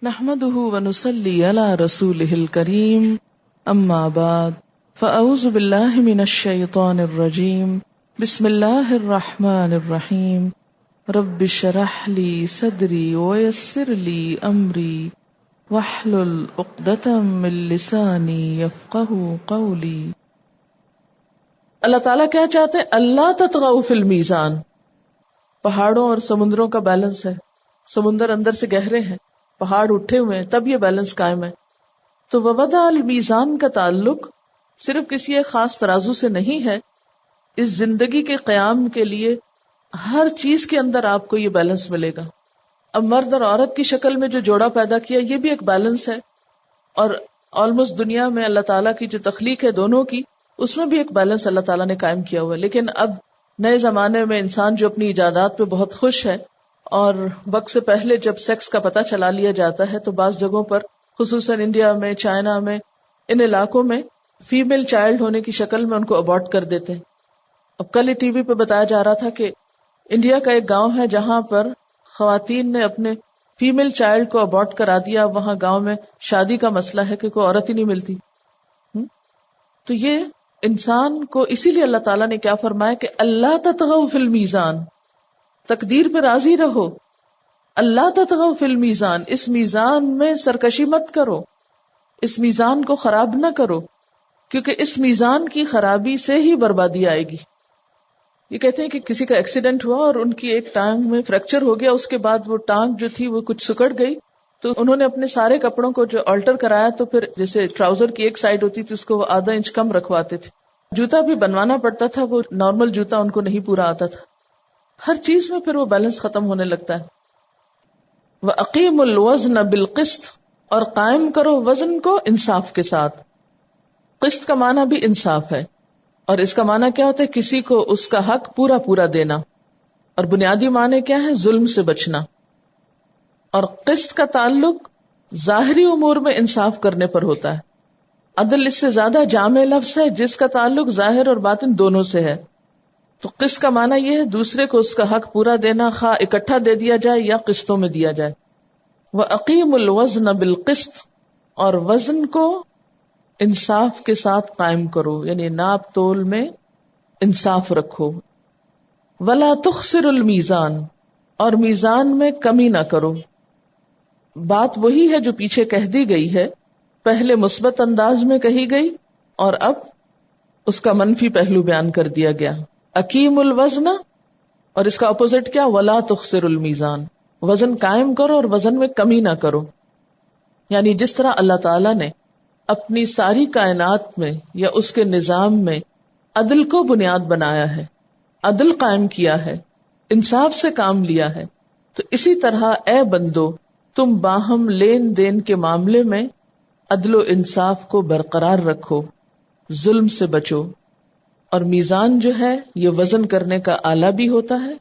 نحمده ونصلي على رسوله الكريم اما بعد فاعوذ بالله من الشيطان الرجيم بسم الله الرحمن الرحيم رب اشرح لي صدري ويسر لي امري واحلل عقدة من لساني يفقهوا قولي۔ اللہ تعالیٰ کیا چاہتے ہیں؟ اللہ تطغوا فی المیزان۔ پہاڑوں اور سمندروں کا بیلنس ہے، سمندر اندر سے گہرے ہیں، پہاڑ اٹھے ہوئے ہیں، تب یہ بیلنس قائم ہے۔ تو ووضع المیزان کا تعلق صرف کسی ایک خاص ترازو سے نہیں ہے، اس زندگی کے قیام کے لیے ہر چیز کے اندر آپ کو یہ بیلنس ملے گا۔ اب مرد اور عورت کی شکل میں جو جوڑا پیدا کیا یہ بھی ایک بیلنس ہے، اور آلموسٹ دنیا میں اللہ تعالیٰ کی جو تخلیق ہے دونوں کی، اس میں بھی ایک بیلنس اللہ تعالیٰ نے قائم کیا ہوا ہے۔ لیکن اب نئے زمانے میں انسان جو اپنی ایجادات پہ بہت خوش ہے، اور وقت سے پہلے جب سیکس کا پتہ چلا لیا جاتا ہے تو بعض جگہوں پر خصوصاً انڈیا میں، چائنا میں، ان علاقوں میں فیمیل چائلڈ ہونے کی شکل میں ان کو ابارٹ کر دیتے ہیں۔ اب کل ہی ٹی وی پہ بتایا جا رہا تھا کہ انڈیا کا ایک گاؤں ہے جہاں پر خواتین نے اپنے فیمیل چائلڈ کو ابارٹ کرا دیا۔ وہاں گاؤں میں شادی کا مسئلہ ہے کہ کوئی عورت ہی نہیں ملتی۔ تو یہ انسان کو اسی لیے اللہ تعالیٰ نے کیا فرمایا کہ اللہ تطغوا فی المیزان، تقدیر پہ راضی رہو، اللہ تطغوا فی المیزان، اس میزان میں سرکشی مت کرو، اس میزان کو خراب نہ کرو، کیونکہ اس میزان کی خرابی سے ہی بربادی آئے گی۔ یہ کہتے ہیں کہ کسی کا ایکسیڈنٹ ہوا اور ان کی ایک ٹانگ میں فریکچر ہو گیا، اس کے بعد وہ ٹانگ جو تھی وہ کچھ سکڑ گئی، تو انہوں نے اپنے سارے کپڑوں کو جو آلٹر کرایا، تو پھر جیسے ٹراؤزر کی ایک سائڈ ہوتی تھی اس کو وہ آدھا انچ کم رکھواتے تھے، جوتا بھی بنوانا پڑتا تھا، وہ نارمل جوتا ان کو نہیں پورا آتا تھا۔ ہر چیز میں پھر وہ بیلنس ختم ہونے لگتا ہے۔ وَأَقِيمُوا الْوَزْنَ بِالْقِسْطِ، اور قائم کرو وزن کو انصاف کے ساتھ۔ قسط کا معنی بھی انصاف ہے، اور اس کا معنی کیا ہوتا ہے؟ کسی کو اس کا حق پورا پورا دینا، اور بنیادی معنی کیا ہے؟ ظلم سے بچنا۔ اور قسط کا تعلق ظاہری امور میں انصاف کرنے پر ہوتا ہے۔ عدل اس سے زیادہ جامع لفظ ہے جس کا تعلق ظاہر اور باطن دونوں سے ہے۔ تو قسط کا معنی یہ ہے دوسرے کو اس کا حق پورا دینا، خواہ اکٹھا دے دیا جائے یا قسطوں میں دیا جائے۔ وَأَقِيمُوا الْوَزْنَ بِالْقِسْطِ، اور وزن کو انصاف کے ساتھ قائم کرو، یعنی ناپ تول میں انصاف رکھو۔ وَلَا تُخْسِرُوا الْمِيزَانَ، اور میزان میں کمی نہ کرو۔ بات وہی ہے جو پیچھے کہہ دی گئی ہے، پہلے مثبت انداز میں کہی گئی اور اب اس کا منفی پہلو بیان کر دیا گیا۔ اقیم الوزن، اور اس کا اپوزٹ کیا؟ ولا تخسر المیزان، وزن قائم کرو اور وزن میں کمی نہ کرو۔ یعنی جس طرح اللہ تعالیٰ نے اپنی ساری کائنات میں یا اس کے نظام میں عدل کو بنیاد بنایا ہے، عدل قائم کیا ہے، انصاف سے کام لیا ہے، تو اسی طرح اے بندو تم باہم لین دین کے معاملے میں عدل و انصاف کو برقرار رکھو، ظلم سے بچو۔ اور میزان جو ہے یہ وزن کرنے کا آلہ بھی ہوتا ہے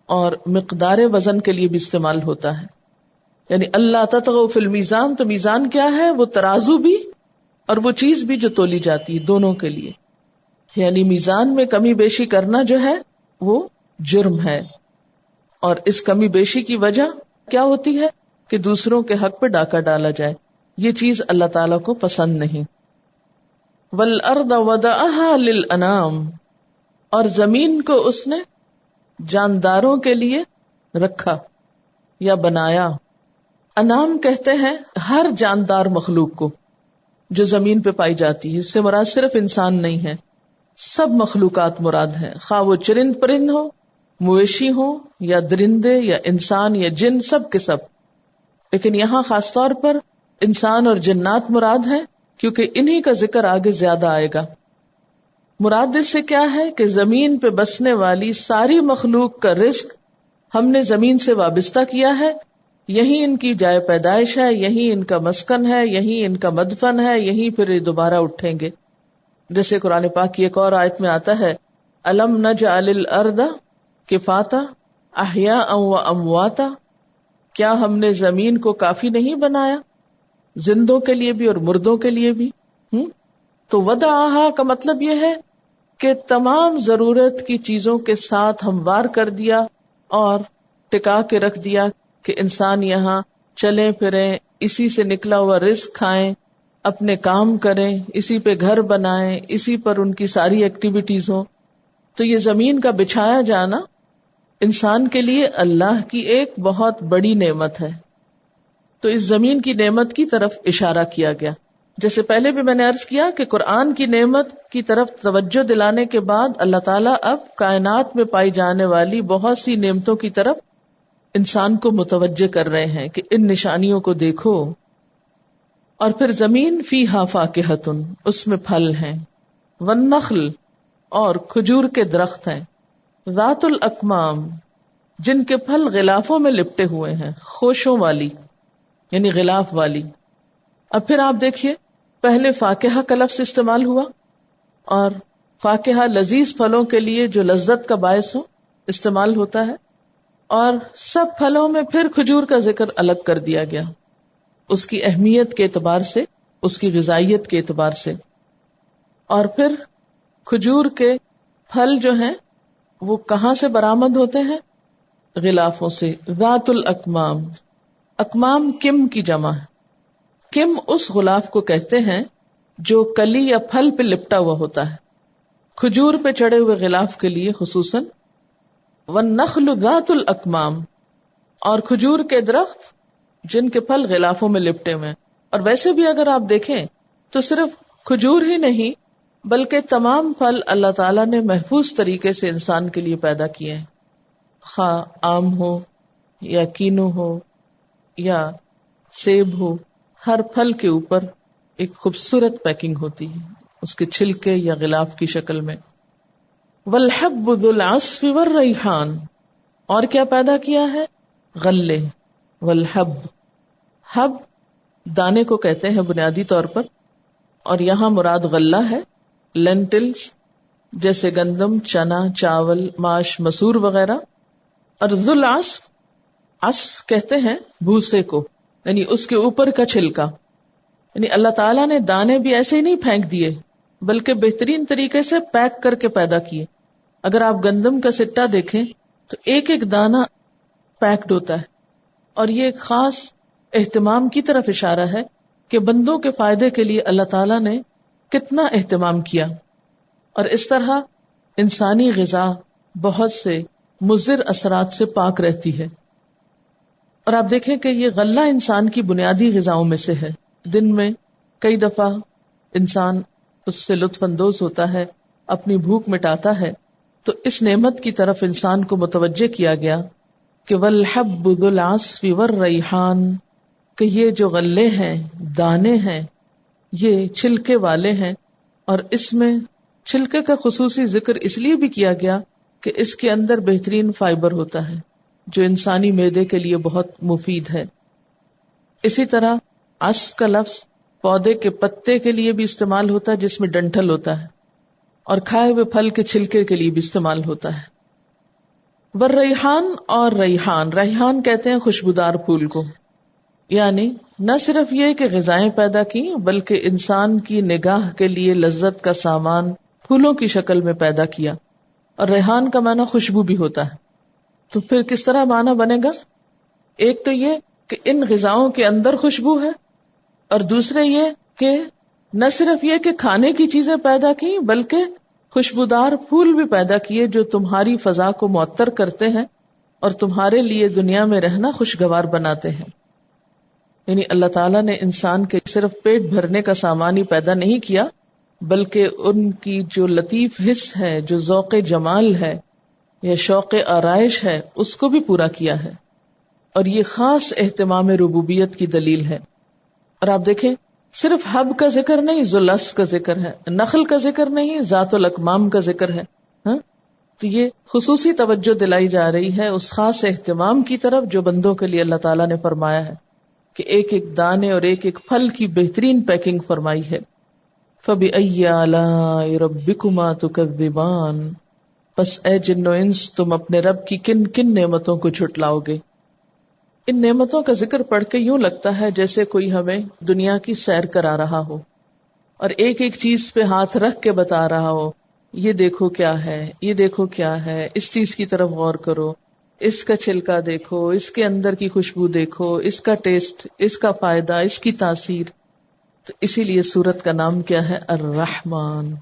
اور مقدار وزن کے لیے بھی استعمال ہوتا ہے۔ یعنی اللہ تطغوا فی المیزان، تو میزان کیا ہے؟ وہ ترازو بھی اور وہ چیز بھی جو تولی جاتی ہے، دونوں کے لیے۔ یعنی میزان میں کمی بیشی کرنا جو ہے وہ جرم ہے، اور اس کمی بیشی کی وجہ کیا ہوتی ہے؟ کہ دوسروں کے حق پہ ڈاکہ ڈالا جائے، یہ چیز اللہ تعالیٰ کو پسند نہیں۔ وَالْأَرْضَ وَضَعَهَا لِلْأَنَامِ، اور زمین کو اس نے جانداروں کے لیے رکھا یا بنایا۔ انعام کہتے ہیں ہر جاندار مخلوق کو جو زمین پہ پائی جاتی ہے، اس سے مراد صرف انسان نہیں ہے، سب مخلوقات مراد ہیں، خواہ وہ چرند پرند ہو، مویشی ہو، یا درندے یا انسان یا جن، سب کے سب۔ لیکن یہاں خاص طور پر انسان اور جنات مراد ہیں، کیونکہ انہی کا ذکر آگے زیادہ آئے گا۔ مراد اس سے کیا ہے کہ زمین پہ بسنے والی ساری مخلوق کا رزق ہم نے زمین سے وابستہ کیا ہے، یہی ان کی جائے پیدائش ہے، یہی ان کا مسکن ہے، یہی ان کا مدفن ہے، یہی پھر یہ دوبارہ اٹھیں گے۔ جیسے قرآن پاک کی ایک اور آیت میں آتا ہے، أَلَمْ نَجْعَلِ الْأَرْضَ كِفَاتًا أَحْيَاءً وَأَمْوَاتًا، کیا ہم نے زمین کو کافی نہیں بنایا، زندوں کے لیے بھی اور مردوں کے لیے بھی۔ تو وضعہا کا مطلب یہ ہے کہ تمام ضرورت کی چیزوں کے ساتھ ہموار کر دیا اور ٹکا کے رکھ دیا کہ انسان یہاں چلیں پھریں، اسی سے نکلا ہوا رزق کھائیں، اپنے کام کریں، اسی پہ گھر بنائیں، اسی پر ان کی ساری ایکٹیویٹیز ہوں. تو یہ زمین کا بچھایا جانا انسان کے لیے اللہ کی ایک بہت بڑی نعمت ہے. تو اس زمین کی نعمت کی طرف اشارہ کیا گیا. جیسے پہلے بھی میں نے عرض کیا کہ قرآن کی نعمت کی طرف توجہ دلانے کے بعد اللہ تعالیٰ اب کائنات میں پائی جانے والی بہت سی نعمتوں کی طرف انسان کو متوجہ کر رہے ہیں کہ ان نشانیوں کو دیکھو. اور پھر زمین فیہا فاکہۃ، اس میں پھل ہیں، والنخل، اور کھجور کے درخت ہیں، ذات الاکمام، جن کے پھل غلافوں میں لپٹے ہوئے ہیں، خوشوں والی یعنی غلاف والی. اب پھر آپ دیکھیے پہلے فاکہہ کا لفظ استعمال ہوا، اور فاکہہ لذیذ پھلوں کے لیے جو لذت کا باعث ہو استعمال ہوتا ہے، اور سب پھلوں میں پھر کھجور کا ذکر الگ کر دیا گیا، اس کی اہمیت کے اعتبار سے، اس کی غذائیت کے اعتبار سے. اور پھر کھجور کے پھل جو ہیں وہ کہاں سے برآمد ہوتے ہیں؟ غلافوں سے. ذات الاکمام، اکمام کم کی جمع ہے. کم اس غلاف کو کہتے ہیں جو کلی یا پھل پہ لپٹا ہوا ہوتا ہے. کھجور پہ چڑھے ہوئے غلاف کے لیے خصوصاً. والنخل ذات الاکمام، اور کھجور کے درخت جن کے پھل غلافوں میں لپٹے ہوئے ہیں. اور ویسے بھی اگر آپ دیکھیں تو صرف کھجور ہی نہیں بلکہ تمام پھل اللہ تعالیٰ نے محفوظ طریقے سے انسان کے لیے پیدا کیے ہیں، خواہ آم ہو یا کینو ہو یا سیب ہو. ہر پھل کے اوپر ایک خوبصورت پیکنگ ہوتی ہے اس کے چھلکے یا غلاف کی شکل میں. والحب ذو العصف والریحان، اور کیا پیدا کیا ہے؟ غلے. والحب، حب دانے کو کہتے ہیں بنیادی طور پر، اور یہاں مراد غلہ ہے. لینٹلز جیسے گندم، چنا، چاول، ماش، مسور وغیرہ. اور ذو العصف، عصف کہتے ہیں بھوسے کو، یعنی اس کے اوپر کا چھلکا. یعنی اللہ تعالیٰ نے دانے بھی ایسے ہی نہیں پھینک دیے بلکہ بہترین طریقے سے پیک کر کے پیدا کیے. اگر آپ گندم کا سٹا دیکھیں تو ایک ایک دانہ پیکڈ ہوتا ہے، اور یہ ایک خاص اہتمام کی طرف اشارہ ہے کہ بندوں کے فائدے کے لیے اللہ تعالیٰ نے کتنا اہتمام کیا. اور اس طرح انسانی غذا بہت سے مضر اثرات سے پاک رہتی ہے. اور آپ دیکھیں کہ یہ غلہ انسان کی بنیادی غذاؤں میں سے ہے. دن میں کئی دفعہ انسان اس سے لطف اندوز ہوتا ہے، اپنی بھوک مٹاتا ہے. تو اس نعمت کی طرف انسان کو متوجہ کیا گیا کہ والحب ذو العصف والریحان، کہ یہ جو غلے ہیں، دانے ہیں، یہ چھلکے والے ہیں. اور اس میں چھلکے کا خصوصی ذکر اس لیے بھی کیا گیا کہ اس کے اندر بہترین فائبر ہوتا ہے جو انسانی معدے کے لیے بہت مفید ہے. اسی طرح عصف کا لفظ پودے کے پتے کے لیے بھی استعمال ہوتا ہے جس میں ڈنٹھل ہوتا ہے، اور کھائے ہوئے پھل کے چھلکے کے لیے بھی استعمال ہوتا ہے. والریحان، اور ریحان، ریحان کہتے ہیں خوشبودار پھول کو. یعنی نہ صرف یہ کہ غذائیں پیدا کی بلکہ انسان کی نگاہ کے لیے لذت کا سامان پھولوں کی شکل میں پیدا کیا. اور ریحان کا معنی خوشبو بھی ہوتا ہے. تو پھر کس طرح معنی بنے گا؟ ایک تو یہ کہ ان غذاؤں کے اندر خوشبو ہے، اور دوسرے یہ کہ نہ صرف یہ کہ کھانے کی چیزیں پیدا کی بلکہ خوشبودار پھول بھی پیدا کیے جو تمہاری فضا کو معطر کرتے ہیں اور تمہارے لیے دنیا میں رہنا خوشگوار بناتے ہیں. یعنی اللہ تعالیٰ نے انسان کے صرف پیٹ بھرنے کا سامان ہی پیدا نہیں کیا بلکہ ان کی جو لطیف حس ہے، جو ذوق جمال ہے یا شوق آرائش ہے، اس کو بھی پورا کیا ہے. اور یہ خاص اہتمام ربوبیت کی دلیل ہے. اور آپ دیکھیں صرف حب کا ذکر نہیں، ذو العصف کا ذکر ہے، نخل کا ذکر نہیں، ذات الاکمام کا ذکر ہے. تو یہ خصوصی توجہ دلائی جا رہی ہے اس خاص اہتمام کی طرف جو بندوں کے لیے اللہ تعالیٰ نے فرمایا ہے کہ ایک ایک دانے اور ایک ایک پھل کی بہترین پیکنگ فرمائی ہے. فَبِأَيِّ آلَاءِ رَبِّكُمَا تُكَذِّبَانِ، پس اے جن و انس تم اپنے رب کی کن کن نعمتوں کو جھٹلاؤ گے. ان نعمتوں کا ذکر پڑھ کے یوں لگتا ہے جیسے کوئی ہمیں دنیا کی سیر کرا رہا ہو اور ایک ایک چیز پہ ہاتھ رکھ کے بتا رہا ہو، یہ دیکھو کیا ہے، یہ دیکھو کیا ہے، اس چیز کی طرف غور کرو، اس کا چھلکا دیکھو، اس کے اندر کی خوشبو دیکھو، اس کا ٹیسٹ، اس کا فائدہ، اس کی تاثیر. تو اسی لیے سورت کا نام کیا ہے؟ الرحمن.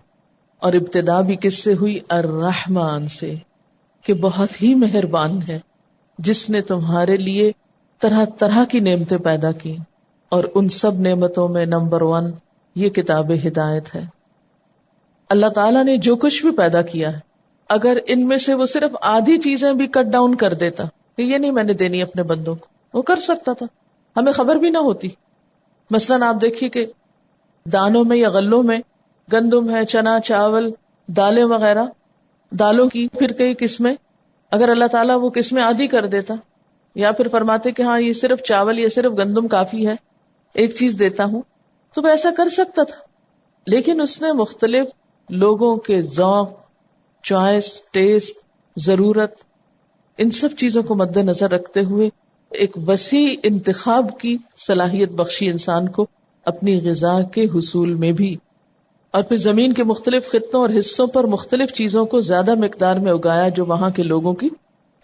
اور ابتدا بھی کس سے ہوئی؟ الرحمن سے، کہ بہت ہی مہربان ہے جس نے تمہارے لیے طرح طرح کی نعمتیں پیدا کی، اور ان سب نعمتوں میں نمبر 1 یہ کتاب ہدایت ہے. اللہ تعالیٰ نے جو کچھ بھی پیدا کیا ہے، اگر ان میں سے وہ صرف آدھی چیزیں بھی کٹ ڈاؤن کر دیتا کہ یہ نہیں میں نے دینی اپنے بندوں کو، وہ کر سکتا تھا، ہمیں خبر بھی نہ ہوتی. مثلاً آپ دیکھیے کہ دانوں میں یا غلوں میں گندم ہے، چنا، چاول، دالیں وغیرہ، دالوں کی پھر کئی قسمیں، اگر اللہ تعالیٰ وہ قسمیں آدھی کر دیتا، یا پھر فرماتے کہ ہاں یہ صرف چاول یا صرف گندم کافی ہے، ایک چیز دیتا ہوں، تو وہ ایسا کر سکتا تھا. لیکن اس نے مختلف لوگوں کے ذوق، چوائس، ٹیسٹ، ضرورت، ان سب چیزوں کو مد نظر رکھتے ہوئے ایک وسیع انتخاب کی صلاحیت بخشی انسان کو اپنی غذا کے حصول میں بھی، اور پھر زمین کے مختلف خطوں اور حصوں پر مختلف چیزوں کو زیادہ مقدار میں اگایا جو وہاں کے لوگوں کی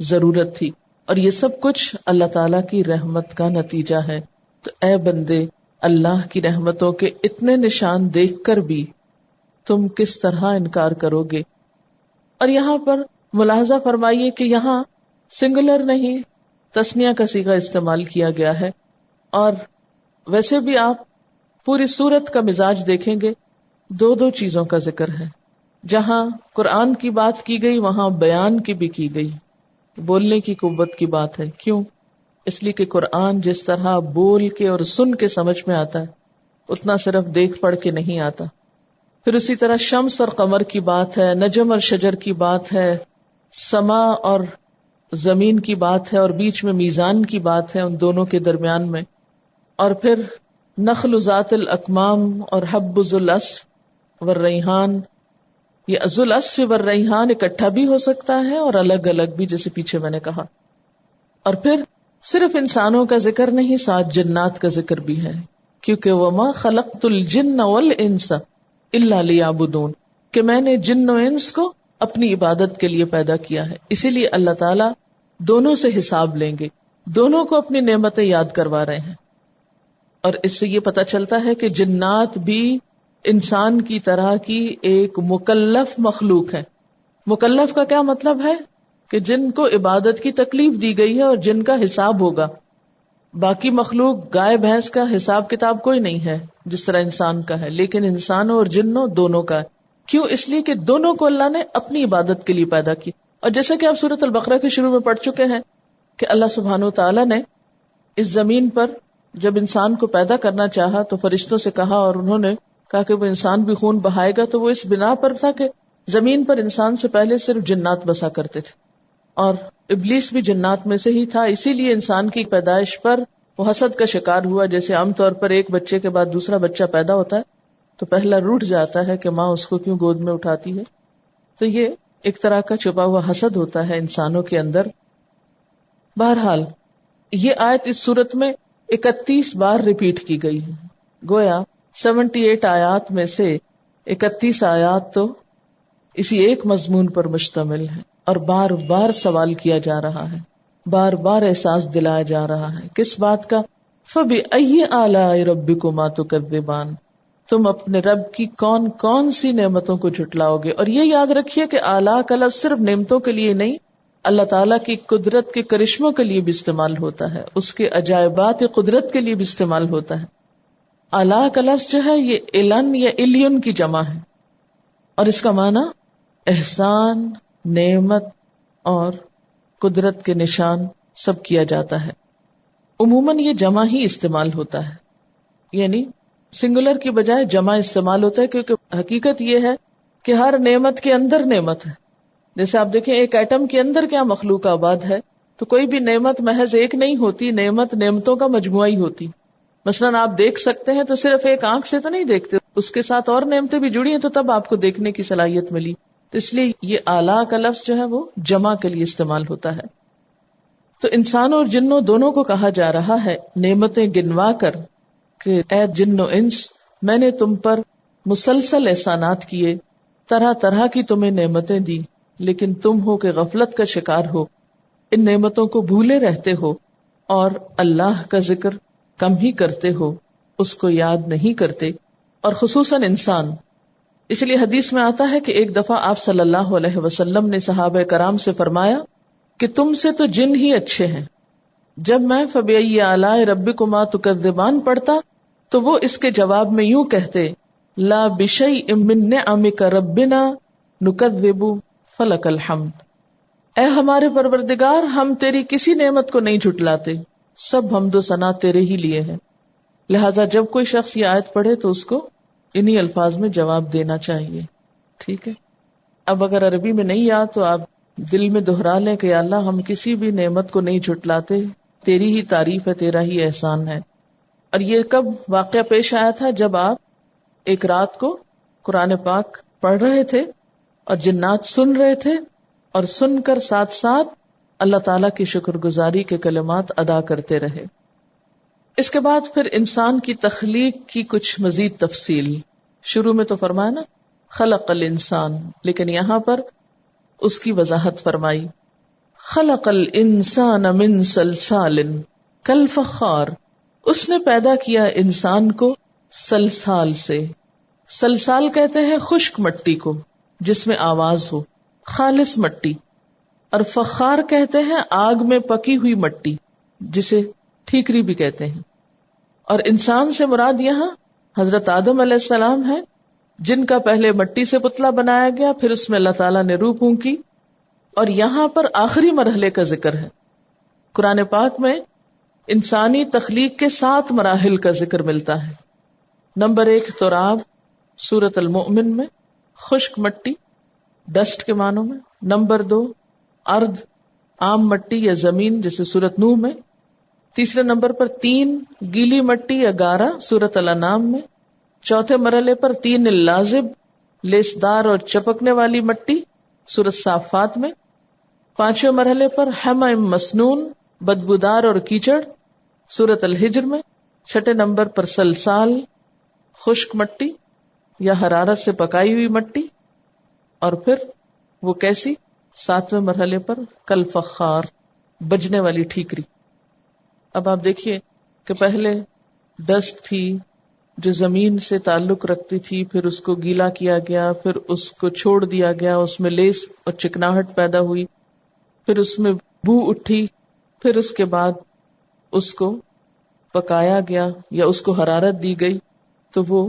ضرورت تھی. اور یہ سب کچھ اللہ تعالیٰ کی رحمت کا نتیجہ ہے. تو اے بندے، اللہ کی رحمتوں کے اتنے نشان دیکھ کر بھی تم کس طرح انکار کرو گے. اور یہاں پر ملاحظہ فرمائیے کہ یہاں سنگولر نہیں، تثنیہ کا صیغہ استعمال کیا گیا ہے. اور ویسے بھی آپ پوری سورت کا مزاج دیکھیں گے، 2 چیزوں کا ذکر ہے. جہاں قرآن کی بات کی گئی وہاں بیان کی بھی کی گئی، بولنے کی قوت کی بات ہے. کیوں؟ اس لیے کہ قرآن جس طرح بول کے اور سن کے سمجھ میں آتا ہے، اتنا صرف دیکھ پڑھ کے نہیں آتا. پھر اسی طرح شمس اور قمر کی بات ہے، نجم اور شجر کی بات ہے، سما اور زمین کی بات ہے، اور بیچ میں میزان کی بات ہے ان دونوں کے درمیان میں. اور پھر نخل ذات الاکمام اور حب ذو العصف والریحان، یہ ذو العصف والریحان اکٹھا بھی ہو سکتا ہے اور الگ الگ بھی، جیسے پیچھے میں نے کہا. اور پھر صرف انسانوں کا ذکر نہیں، ساتھ جنات کا ذکر بھی ہے، کیونکہ وما خلقت الجن والانس الا لیعبدون، کہ میں نے جن و انس کو اپنی عبادت کے لیے پیدا کیا ہے. اسی لیے اللہ تعالیٰ دونوں سے حساب لیں گے، دونوں کو اپنی نعمتیں یاد کروا رہے ہیں. اور اس سے یہ پتہ چلتا ہے کہ جنات بھی انسان کی طرح کی ایک مکلف مخلوق ہے. مکلف کا کیا مطلب ہے؟ کہ جن کو عبادت کی تکلیف دی گئی ہے اور جن کا حساب ہوگا. باقی مخلوق گائے بھینس کا حساب کتاب کوئی نہیں ہے جس طرح انسان کا ہے، لیکن انسانوں اور جنوں دونوں کا ہے. کیوں؟ اس لیے کہ دونوں کو اللہ نے اپنی عبادت کے لیے پیدا کی. اور جیسے کہ آپ سورۃ البقرہ کے شروع میں پڑھ چکے ہیں کہ اللہ سبحانہ و تعالیٰ نے اس زمین پر جب انسان کو پیدا کرنا چاہا تو فرشتوں سے کہا، اور انہوں نے کہا کہ وہ انسان بھی خون بہائے گا، تو وہ اس بنا پر تھا کہ زمین پر انسان سے پہلے صرف جنات بسا کرتے تھے، اور ابلیس بھی جنات میں سے ہی تھا. اسی لیے انسان کی پیدائش پر وہ حسد کا شکار ہوا. جیسے عام طور پر ایک بچے کے بعد دوسرا بچہ پیدا ہوتا ہے تو پہلا روٹھ جاتا ہے کہ ماں اس کو کیوں گود میں اٹھاتی ہے. تو یہ ایک طرح کا چھپا ہوا حسد ہوتا ہے انسانوں کے اندر. بہرحال یہ آیت اس صورت میں 31 بار ریپیٹ کی گئی ہے. گویا 78 آیات میں سے 31 آیات تو اسی ایک مضمون پر مشتمل ہے، اور بار بار سوال کیا جا رہا ہے، بار بار احساس دلایا جا رہا ہے. کس بات کا؟ فَبِأَيِّ آلَاءِ رَبِّكُمَا تُكَذِّبَانِ، تم اپنے رب کی کون کون سی نعمتوں کو جھٹلاؤ گے. اور یہ یاد رکھیے کہ آلہ کا لفظ صرف نعمتوں کے لیے نہیں، اللہ تعالیٰ کی قدرت کے کرشموں کے لیے بھی استعمال ہوتا ہے، اس کے عجائبات قدرت کے لیے بھی استعمال ہوتا ہے. آلہ کا لفظ جو ہے یہ الن یا الیون کی جمع ہے، اور اس کا معنی احسان، نعمت اور قدرت کے نشان سب کیا جاتا ہے. عموماً یہ جمع ہی استعمال ہوتا ہے، یعنی سنگولر کی بجائے جمع استعمال ہوتا ہے، کیونکہ حقیقت یہ ہے کہ ہر نعمت کے اندر نعمت ہے. جیسے آپ دیکھیں ایک ایٹم کے اندر کیا مخلوق آباد ہے، تو کوئی بھی نعمت محض ایک نہیں ہوتی، نعمت نعمتوں کا مجموعہ ہی ہوتی. مثلاً آپ دیکھ سکتے ہیں تو صرف ایک آنکھ سے تو نہیں دیکھتے، اس کے ساتھ اور نعمتیں بھی جڑی ہیں تو تب آپ کو دیکھنے کی صلاحیت ملی. اس لیے یہ آلہ کا لفظ جو ہے وہ جمع کے لیے استعمال ہوتا ہے. تو انسانوں اور جنوں دونوں کو کہا جا رہا ہے نعمتیں گنوا کر کہ اے جن و انس، میں نے تم پر مسلسل احسانات کیے، طرح طرح کی تمہیں نعمتیں دی، لیکن تم ہو کہ غفلت کا شکار ہو. ان نعمتوں کو بھولے رہتے ہو اور اللہ کا ذکر کم ہی کرتے ہو، اس کو یاد نہیں کرتے، اور خصوصاً انسان. اس لیے حدیث میں آتا ہے کہ ایک دفعہ آپ صلی اللہ علیہ وسلم نے صحابہ کرام سے فرمایا کہ تم سے تو جن ہی اچھے ہیں. جب میں فَبِأَيِّ آلَاءِ رَبِّكُمَا تُكَذِّبَانِ پڑھتا تو وہ اس کے جواب میں یوں کہتے، لا بِشَيْءٍ مِّن نِّعَمِكَ رَبِّنَا نُكَذِّبُ فَلَكَ الْحَمْدُ. اے ہمارے پروردگار، ہم تیری کسی نعمت کو نہیں جھٹلاتے، سب حمد و ثنا تیرے ہی لیے ہیں. لہذا جب کوئی شخص یہ آیت پڑھے تو اس کو انہی الفاظ میں جواب دینا چاہیے. ٹھیک ہے. اب اگر عربی میں نہیں یاد تو آپ دل میں دہرا لیں کہ اللہ ہم کسی بھی نعمت کو نہیں جھٹلاتے، تیری ہی تعریف ہے، تیرا ہی احسان ہے. اور یہ کب واقعہ پیش آیا تھا؟ جب آپ ایک رات کو قرآن پاک پڑھ رہے تھے اور جنات سن رہے تھے، اور سن کر ساتھ ساتھ اللہ تعالیٰ کی شکر گزاری کے کلمات ادا کرتے رہے. اس کے بعد پھر انسان کی تخلیق کی کچھ مزید تفصیل. شروع میں تو فرمایا نا خلق الانسان، لیکن یہاں پر اس کی وضاحت فرمائی. خلق الانسان من صلصال کالفخار، اس نے پیدا کیا انسان کو سلسال سے. سلسال کہتے ہیں خشک مٹی کو جس میں آواز ہو، خالص مٹی. اور فخار کہتے ہیں آگ میں پکی ہوئی مٹی جسے ٹھیکری بھی کہتے ہیں. اور انسان سے مراد یہاں حضرت آدم علیہ السلام ہے، جن کا پہلے مٹی سے پتلا بنایا گیا، پھر اس میں اللہ تعالیٰ نے روح پھونکی. اور یہاں پر آخری مرحلے کا ذکر ہے. قرآن پاک میں انسانی تخلیق کے 7 مراحل کا ذکر ملتا ہے. نمبر 1 تراب، سورۃ المؤمن میں خشک مٹی، ڈسٹ کے معنوں میں. نمبر 2 ارض، عام مٹی یا زمین جیسے سورۃ نوح میں. تیسرے نمبر پر 3 گیلی مٹی یا گارا، سورۃ الانعام میں. چوتھے مرحلے پر 3 اللازب، لیسدار اور چپکنے والی مٹی، سورۃ صافات میں. 5ویں مرحلے پر حمأ مسنون، بدبودار اور کیچڑ، سورۃ الحجر میں. 6 نمبر پر سلسال، خشک مٹی یا حرارت سے پکائی ہوئی مٹی. اور پھر وہ کیسی؟ 7ویں مرحلے پر کالفخار، بجنے والی ٹھیکری. اب آپ دیکھیے کہ پہلے ڈسٹ تھی جو زمین سے تعلق رکھتی تھی، پھر اس کو گیلا کیا گیا، پھر اس کو چھوڑ دیا گیا، اس میں لیس اور چکناہٹ پیدا ہوئی، پھر اس میں بو اٹھی، پھر اس کے بعد اس کو پکایا گیا یا اس کو حرارت دی گئی تو وہ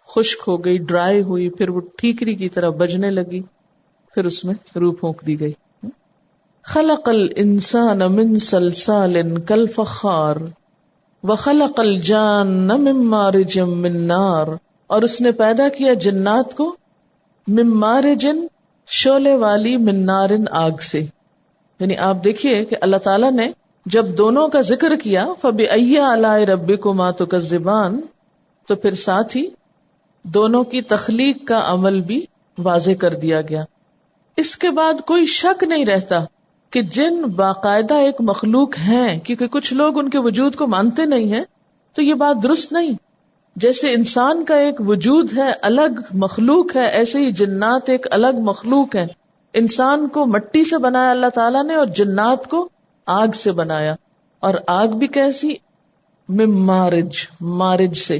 خشک ہو گئی، ڈرائی ہوئی، پھر وہ ٹھیکری کی طرح بجنے لگی، پھر اس میں روح پھونک دی گئی. خلق الانسان من صلصال کالفخار وخلق الجان من مارج من نار، اور اس نے پیدا کیا جنات کو من مارج، شعلے والی، من نار، آگ سے. یعنی آپ دیکھیے کہ اللہ تعالیٰ نے جب دونوں کا ذکر کیا فَبِأَيِّ آلَاءِ رَبِّكُمَا تُكَذِّبَانِ، تو پھر ساتھ ہی دونوں کی تخلیق کا عمل بھی واضح کر دیا گیا. اس کے بعد کوئی شک نہیں رہتا کہ جن باقاعدہ ایک مخلوق ہیں، کیونکہ کچھ لوگ ان کے وجود کو مانتے نہیں ہیں، تو یہ بات درست نہیں. جیسے انسان کا ایک وجود ہے، الگ مخلوق ہے، ایسے ہی جنات ایک الگ مخلوق ہے. انسان کو مٹی سے بنایا اللہ تعالیٰ نے، اور جنات کو آگ سے بنایا. اور آگ بھی کیسی؟ من مارج، مارج سے.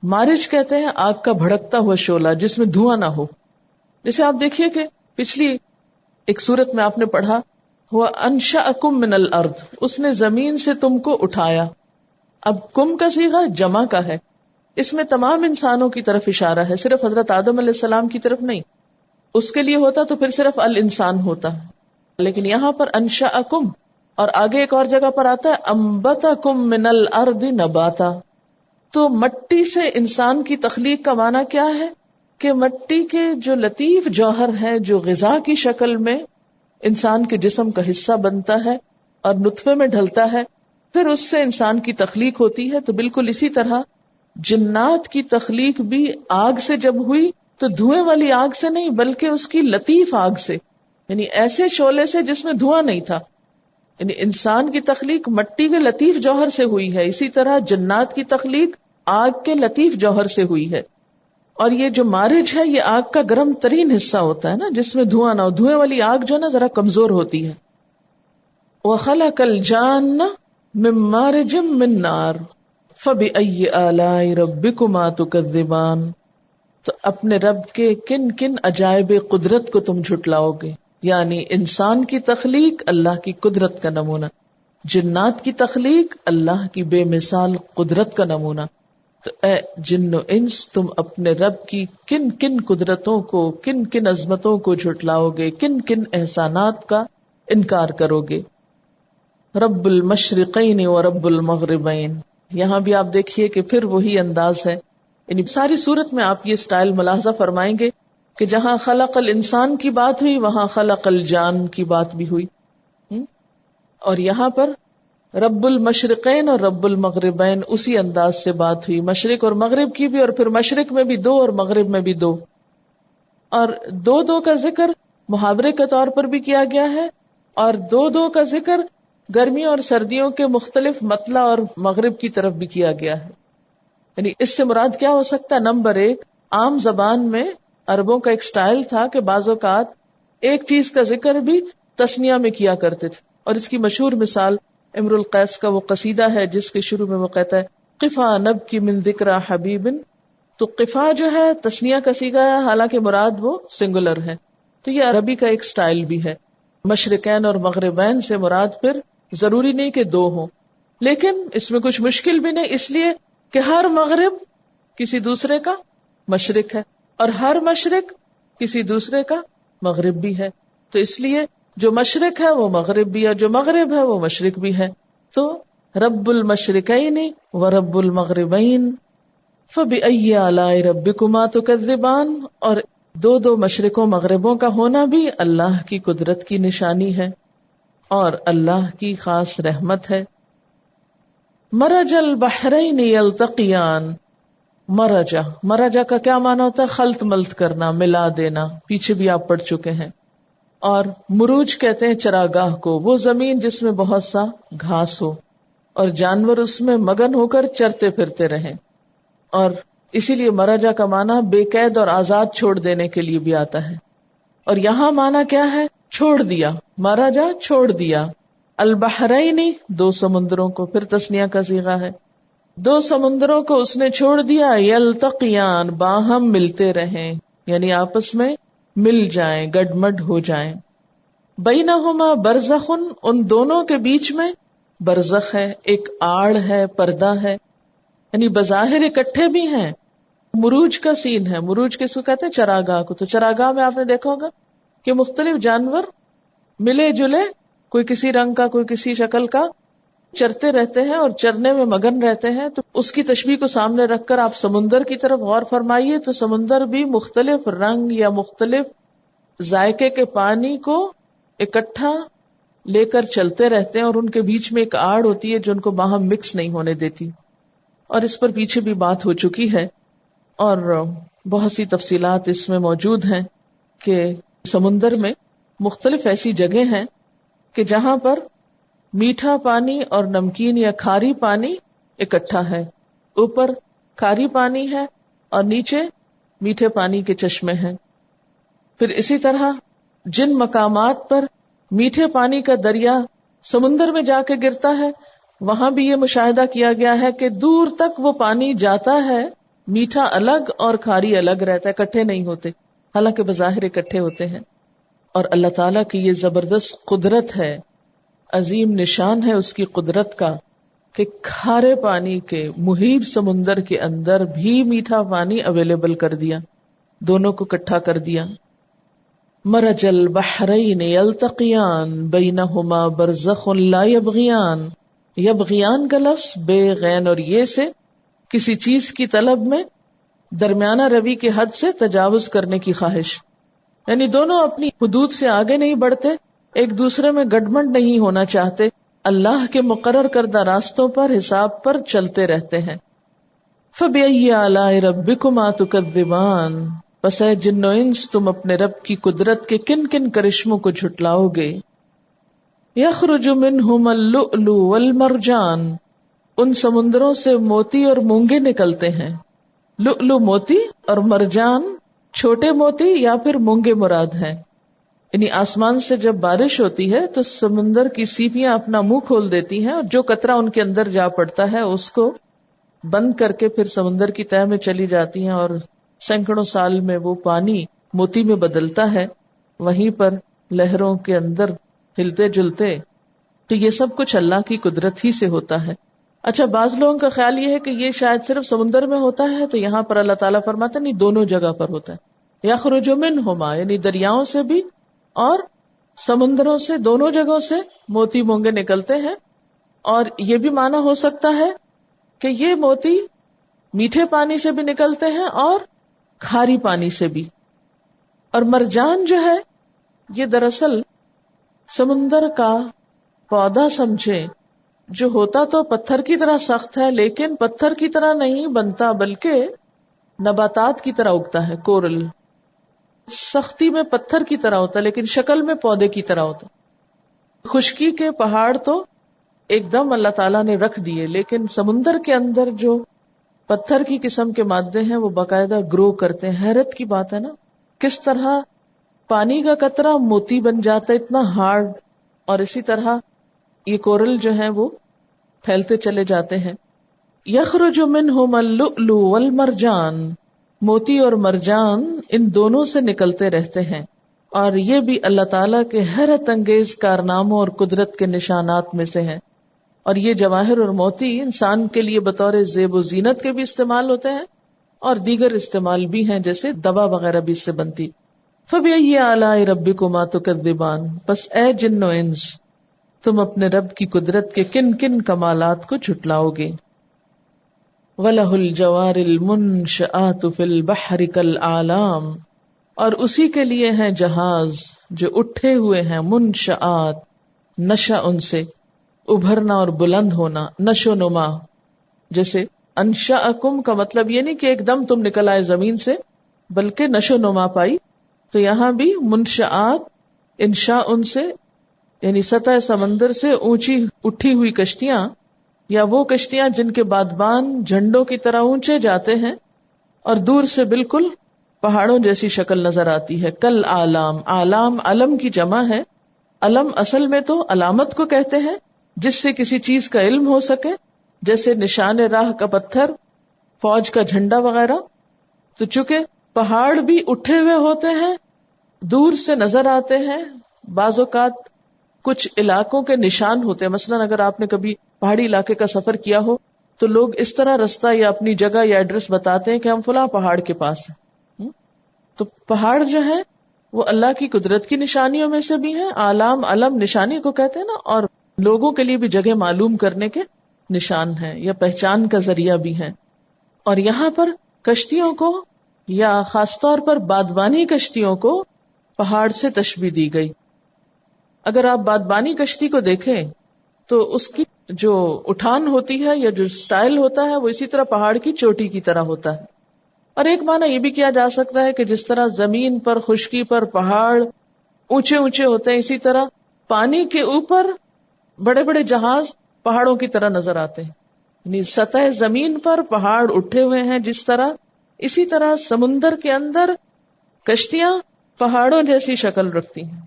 مارج کہتے ہیں آگ کا بھڑکتا ہوا شعلہ جس میں دھواں نہ ہو. جیسے آپ دیکھیے کہ پچھلی ایک سورت میں آپ نے پڑھا ہوا انشأکم من الارض، اس نے زمین سے تم کو اٹھایا. اب کم کا صیغہ جمع کا ہے، اس میں تمام انسانوں کی طرف اشارہ ہے، صرف حضرت آدم علیہ السلام کی طرف نہیں. اس کے لیے ہوتا تو پھر صرف الانسان ہوتا، لیکن یہاں پر انشأکم، اور آگے ایک اور جگہ پر آتا ہے انبتکم من الارض نباتا. تو مٹی سے انسان کی تخلیق کا معنی کیا ہے کہ مٹی کے جو لطیف جوہر ہے، جو غذا کی شکل میں انسان کے جسم کا حصہ بنتا ہے اور نطفے میں ڈھلتا ہے، پھر اس سے انسان کی تخلیق ہوتی ہے. تو بالکل اسی طرح جنات کی تخلیق بھی آگ سے جب ہوئی تو دھوئیں والی آگ سے نہیں، بلکہ اس کی لطیف آگ سے، یعنی ایسے شعلے سے جس میں دھواں نہیں تھا. یعنی انسان کی تخلیق مٹی کے لطیف جوہر سے ہوئی ہے، اسی طرح جنات کی تخلیق آگ کے لطیف جوہر سے ہوئی ہے. اور یہ جو مارج ہے یہ آگ کا گرم ترین حصہ ہوتا ہے نا، جس میں دھواں نہ ہو. دھوئیں والی آگ جو ہے نا ذرا کمزور ہوتی ہے. وخلق الجان من مارج من نار فبأي آلاء ربكما تكذبان. تو اپنے رب کے کن کن عجائب قدرت کو تم جھٹلاؤ گے. یعنی انسان کی تخلیق اللہ کی قدرت کا نمونہ، جنات کی تخلیق اللہ کی بے مثال قدرت کا نمونہ. تو اے جن و انس، تم اپنے رب کی کن کن قدرتوں کو، کن کن عظمتوں کو جھٹلاؤ گے، کن کن احسانات کا انکار کرو گے. رب المشرقین و رب المغربین. یہاں بھی آپ دیکھیے کہ پھر وہی انداز ہے. یعنی ساری صورت میں آپ یہ سٹائل ملاحظہ فرمائیں گے کہ جہاں خلق الانسان کی بات ہوئی وہاں خلق الجان کی بات بھی ہوئی. اور یہاں پر رب المشرقین اور رب المغربین اسی انداز سے بات ہوئی، مشرق اور مغرب کی بھی، اور پھر مشرق میں بھی دو اور مغرب میں بھی دو. اور دو دو کا ذکر محاورے کے طور پر بھی کیا گیا ہے، اور دو دو کا ذکر گرمیوں اور سردیوں کے مختلف مطلع اور مغرب کی طرف بھی کیا گیا ہے. یعنی اس سے مراد کیا ہو سکتا ہے؟ نمبر ایک، عام زبان میں عربوں کا ایک سٹائل تھا کہ بعض اوقات ایک چیز کا ذکر بھی تثنیہ میں کیا کرتے تھے. اور اس کی مشہور مثال امرؤ القیس کا وہ قصیدہ ہے جس کے شروع میں وہ کہتا ہے قفا نبکی من ذکر حبیب. تو قفا جو ہے تثنیہ کا صیغہ ہے، حالانکہ مراد وہ سنگولر ہے. تو یہ عربی کا ایک سٹائل بھی ہے. مشرقین اور مغربین سے مراد پھر ضروری نہیں کہ دو ہوں، لیکن اس میں کچھ مشکل بھی نہیں، اس لیے کہ ہر مغرب کسی دوسرے کا مشرق ہے اور ہر مشرق کسی دوسرے کا مغرب بھی ہے. تو اس لیے جو مشرق ہے وہ مغرب بھی ہے، جو مغرب ہے وہ مشرق بھی ہے. تو رب المشرقین و رب المغربین فبأی آلاء ربکما تکذبان. اور دو دو مشرقوں مغربوں کا ہونا بھی اللہ کی قدرت کی نشانی ہے اور اللہ کی خاص رحمت ہے. مرج البحرین یلتقیان. مرجا کا کیا معنی ہوتا ہے؟ خلط ملط کرنا، ملا دینا، پیچھے بھی آپ پڑھ چکے ہیں. اور مروج کہتے ہیں چراگاہ کو، وہ زمین جس میں بہت سا گھاس ہو اور جانور اس میں مگن ہو کر چرتے پھرتے رہیں. اور اسی لیے مرجا کا معنی بے قید اور آزاد چھوڑ دینے کے لیے بھی آتا ہے. اور یہاں معنی کیا ہے؟ چھوڑ دیا. مرجا چھوڑ دیا. البحرین دو سمندروں کو، پھر تثنیہ کا صیغہ ہے. دو سمندروں کو اس نے چھوڑ دیا. یلتقیان باہم ملتے رہیں، یعنی آپس میں مل جائیں، گڈمڈ ہو جائیں. بینہما برزخ، ان دونوں کے بیچ میں برزخ ہے، ایک آڑ ہے، پردہ ہے. یعنی بظاہر اکٹھے بھی ہیں. مروج کا سین ہے. مروج کس کو کہتے ہیں؟ چراگاہ کو. تو چراگاہ میں آپ نے دیکھا ہوگا کہ مختلف جانور ملے جلے، کوئی کسی رنگ کا، کوئی کسی شکل کا، چرتے رہتے ہیں اور چرنے میں مگن رہتے ہیں. تو اس کی تشبیہ کو سامنے رکھ کر آپ سمندر کی طرف غور فرمائیے تو سمندر بھی مختلف رنگ یا مختلف ذائقے کے پانی کو اکٹھا لے کر چلتے رہتے ہیں، اور ان کے بیچ میں ایک آڑ ہوتی ہے جو ان کو باہم مکس نہیں ہونے دیتی. اور اس پر پیچھے بھی بات ہو چکی ہے اور بہت سی تفصیلات اس میں موجود ہیں کہ سمندر میں مختلف ایسی جگہیں ہیں کہ جہاں پر میٹھا پانی اور نمکین یا کھاری پانی اکٹھا ہے. اوپر کھاری پانی ہے اور نیچے میٹھے پانی کے چشمے ہیں. پھر اسی طرح جن مقامات پر میٹھے پانی کا دریا سمندر میں جا کے گرتا ہے وہاں بھی یہ مشاہدہ کیا گیا ہے کہ دور تک وہ پانی جاتا ہے، میٹھا الگ اور کھاری الگ رہتا ہے، اکٹھے نہیں ہوتے، حالانکہ بظاہر اکٹھے ہوتے ہیں. اور اللہ تعالیٰ کی یہ زبردست قدرت ہے، عظیم نشان ہے اس کی قدرت کا کہ کھارے پانی کے محیط سمندر کے اندر بھی میٹھا پانی اویلیبل کر دیا، دونوں کو اکٹھا کر دیا. مرج البحرین یلتقیان بینہما برزخ لا یبغیان. یبغیان کا لفظ بے غین اور یہ سے کسی چیز کی طلب میں درمیانہ روی کے حد سے تجاوز کرنے کی خواہش، یعنی دونوں اپنی حدود سے آگے نہیں بڑھتے، ایک دوسرے میں گڈمنڈ نہیں ہونا چاہتے، اللہ کے مقرر کردہ راستوں پر حساب پر چلتے رہتے ہیں. فَبِأَيِّ آلَاءِ رَبِّكُمَا تُكَذِّبَانِ. پس اے جن و انس تم اپنے رب کی قدرت کے کن کن کرشموں کو جھٹلاؤ گے. یخرج منہما اللؤلؤ والمرجان. ان سمندروں سے موتی اور مونگے نکلتے ہیں. لؤلؤ موتی اور مرجان چھوٹے موتی یا پھر مونگے مراد ہیں. یعنی آسمان سے جب بارش ہوتی ہے تو سمندر کی سیپیاں اپنا منہ کھول دیتی ہیں اور جو قطرہ ان کے اندر جا پڑتا ہے اس کو بند کر کے پھر سمندر کی تہہ میں چلی جاتی ہیں اور سینکڑوں سال میں وہ پانی موتی میں بدلتا ہے، وہیں پر لہروں کے اندر ہلتے جلتے. تو یہ سب کچھ اللہ کی قدرت ہی سے ہوتا ہے. اچھا، بعض لوگوں کا خیال یہ ہے کہ یہ شاید صرف سمندر میں ہوتا ہے، تو یہاں پر اللہ تعالیٰ فرماتا نہیں، دونوں جگہ پر ہوتا ہے. یخرج منہما، یعنی دریاؤں سے بھی اور سمندروں سے، دونوں جگہوں سے موتی مونگے نکلتے ہیں. اور یہ بھی معنی ہو سکتا ہے کہ یہ موتی میٹھے پانی سے بھی نکلتے ہیں اور کھاری پانی سے بھی. اور مرجان جو ہے یہ دراصل سمندر کا پودا سمجھے، جو ہوتا تو پتھر کی طرح سخت ہے لیکن پتھر کی طرح نہیں بنتا بلکہ نباتات کی طرح اگتا ہے. کورل سختی میں پتھر کی طرح ہوتا لیکن شکل میں پودے کی طرح ہوتا. خشکی کے پہاڑ تو ایک دم اللہ تعالیٰ نے رکھ دیے، لیکن سمندر کے اندر جو پتھر کی قسم کے مادے ہیں وہ باقاعدہ گرو کرتے ہیں. حیرت کی بات ہے نا، کس طرح پانی کا قطرہ موتی بن جاتا ہے، اتنا ہارڈ. اور اسی طرح یہ کورل جو ہیں وہ پھیلتے چلے جاتے ہیں. یخرج منہما اللؤلؤ والمرجان، موتی اور مرجان ان دونوں سے نکلتے رہتے ہیں. اور یہ بھی اللہ تعالیٰ کے حیرت انگیز کارناموں اور قدرت کے نشانات میں سے ہیں. اور یہ جواہر اور موتی انسان کے لیے بطور زیب و زینت کے بھی استعمال ہوتے ہیں اور دیگر استعمال بھی ہیں، جیسے دوا وغیرہ بھی اس سے بنتی. فَبِأَيِّ آلَاءِ رَبِّكُمَا تُكَذِّبَانِ، بس اے جن و انس، تم اپنے رب کی قدرت کے کن کن کمالات کو جھٹلاؤ گے. وَلَهُ الْجَوَارِ الْمُنشَآتُ فِي الْبَحْرِ كَالْأَعْلَامِ، اور اسی کے لیے ہیں جہاز جو اٹھے ہوئے ہیں، منشآت، نشا ان سے، ابھرنا اور بلند ہونا، نشو نما. جیسے انشأکم کا مطلب یہ نہیں کہ ایک دم تم نکل آئے زمین سے، بلکہ نشو نما پائی. تو یہاں بھی منشآت، انشاء ان سے، یعنی سطح سمندر سے اونچی اٹھی ہوئی کشتیاں، یا وہ کشتیاں جن کے بادبان جھنڈوں کی طرح اونچے جاتے ہیں اور دور سے بالکل پہاڑوں جیسی شکل نظر آتی ہے. کل آلام، آلام علم کی جمع ہے. علم اصل میں تو علامت کو کہتے ہیں جس سے کسی چیز کا علم ہو سکے، جیسے نشان راہ کا پتھر، فوج کا جھنڈا وغیرہ. تو چونکہ پہاڑ بھی اٹھے ہوئے ہوتے ہیں، دور سے نظر آتے ہیں، بعض اوقات کچھ علاقوں کے نشان ہوتے ہیں. مثلا اگر آپ نے کبھی پہاڑی علاقے کا سفر کیا ہو تو لوگ اس طرح رستہ یا اپنی جگہ یا ایڈریس بتاتے ہیں کہ ہم فلاں پہاڑ کے پاس ہیں. تو پہاڑ جو ہیں وہ اللہ کی قدرت کی نشانیوں میں سے بھی ہیں. آلام علم نشانی کو کہتے ہیں نا، اور لوگوں کے لیے بھی جگہ معلوم کرنے کے نشان ہیں یا پہچان کا ذریعہ بھی ہیں. اور یہاں پر کشتیوں کو، یا خاص طور پر بادبانی کشتیوں کو، پہاڑ سے تشبیہ دی گئی. اگر آپ بادبانی کشتی کو دیکھیں تو اس کی جو اٹھان ہوتی ہے یا جو سٹائل ہوتا ہے وہ اسی طرح پہاڑ کی چوٹی کی طرح ہوتا ہے. اور ایک معنی یہ بھی کیا جا سکتا ہے کہ جس طرح زمین پر، خشکی پر پہاڑ اونچے اونچے ہوتے ہیں، اسی طرح پانی کے اوپر بڑے بڑے جہاز پہاڑوں کی طرح نظر آتے ہیں. یعنی سطح زمین پر پہاڑ اٹھے ہوئے ہیں جس طرح، اسی طرح سمندر کے اندر کشتیاں پہاڑوں جیسی شکل رکھتی ہیں.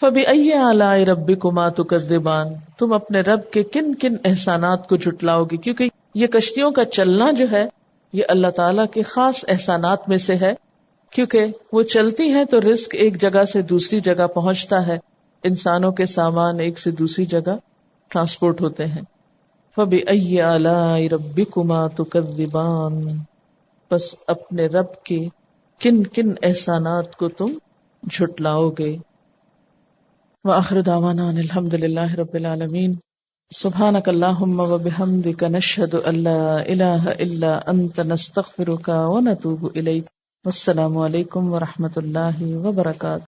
فَبِأَيِّ آلَاءِ رَبِّكُمَا تُكَذِّبَانِ، تم اپنے رب کے کن کن احسانات کو جھٹلاؤ گے. کیونکہ یہ کشتیوں کا چلنا جو ہے یہ اللہ تعالیٰ کے خاص احسانات میں سے ہے، کیونکہ وہ چلتی ہیں تو رزق ایک جگہ سے دوسری جگہ پہنچتا ہے، انسانوں کے سامان ایک سے دوسری جگہ ٹرانسپورٹ ہوتے ہیں. فَبِأَيِّ آلَاءِ رَبِّكُمَا تُكَذِّبَانِ، بس اپنے رب کے کن کن احسانات کو تم جھٹلاؤ گے. وآخر دعوانا ان الحمد للہ رب العالمین. سبحانک اللہم وبحمدک نشہد ان لا الہ الا انت نستغفرک ونتوب الیک. والسلام علیکم ورحمۃ اللہ وبرکاتہ.